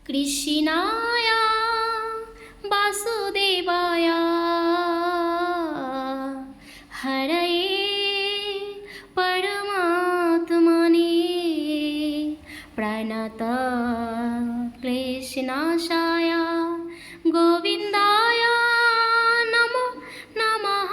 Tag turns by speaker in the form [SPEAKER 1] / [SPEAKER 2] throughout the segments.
[SPEAKER 1] কৃষ্ণায় বাসুদেবায় হরয়ে পরমাত্মনে প্রণত ক্লেশনাশায় গোবিন্দায় নমো নমঃ।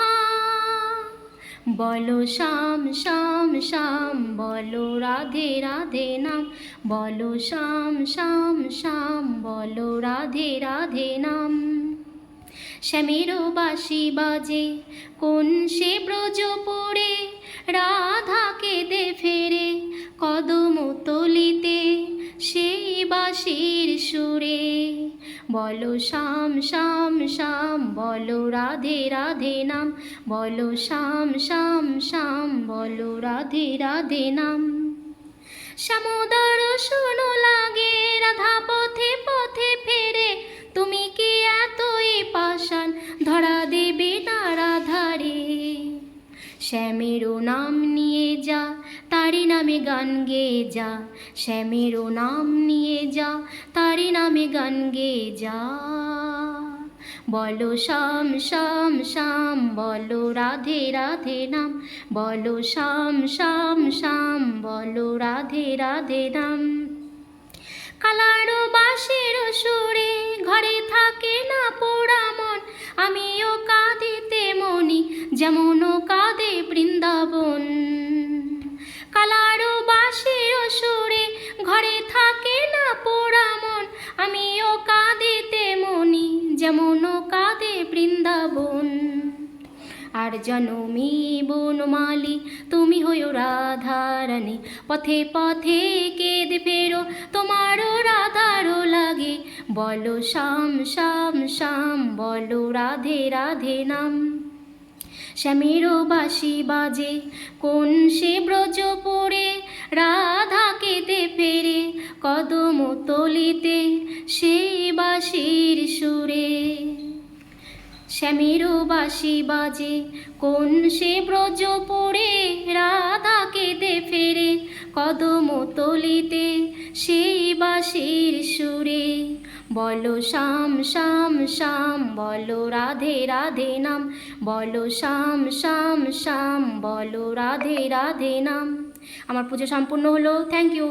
[SPEAKER 1] বলো শ্যাম শ্যাম শ্যাম, বলো রাধে রাধে নাম, বলো শ্যাম শ্যাম শ্যাম, বলো রাধে রাধে নাম। শ্যামেরও বাঁশি বাজে কোন সে ব্রজপুরে, রাধা কেঁদে ফেরে কদম তলিতে সেই বাঁশির সুরে। বলো শ্যাম শ্যাম শ্যাম, বলো রাধে রাধে নাম, বলো শ্যাম শ্যাম শ্যাম, বলো রাধে রাধে নাম। শ্যামোদর শোনো লাগে রাধা পথে পথে ফেরে, তুমি কি এতই পাষাণ ধরা দেবে না রাধারে। শ্যামেরও নাম নিয়ে যা, তারি নামে গান গেয়ে যা, শ্যামেরও নাম নিয়ে যা, তারি নামে গান গেয়ে যা। বলো শ্যাম শ্যাম শ্যাম, বলো রাধে রাধে নাম, বলো শ্যাম শ্যাম শ্যাম, বলো রাধে রাধে নাম। কালারও বাঁশির সুরে ঘরে থাকে না পোড়া মন, আমিও কাঁদিতে মনি যেমনও কাঁদে বৃন্দাবন। কালারও বাঁশির সুরে ঘরে থাকে না পোড়া মন, আমিও কাঁদিতে মনি যেমনও কাঁদে বৃন্দাবন। আর জনমী বনমালী তুমি হইও রাধারানী, পথে পথে কেঁদে ফেরো তোমারও রাধারও লাগে। বলো শ্যাম শ্যাম শ্যাম, বলো রাধে রাধে নাম। শ্যামেরও বাঁশি বাজে কোন সে ব্রজপুরে, রাধা কেঁদে ফেরে কদম তলিতে সেই বাঁশির সুরে। শ্যামেরও বাঁশি বাজে কোন সে ব্রজপুরে, রাধা কেঁদে ফেরে কদম তলিতে সেই বাঁশির সুরে। বলো শ্যাম শ্যাম শ্যাম, বলো রাধে রাধে নাম, বলো শ্যাম শ্যাম শ্যাম, বলো রাধে রাধে নাম। আমার পুজো সম্পূর্ণ হলো। Thank you.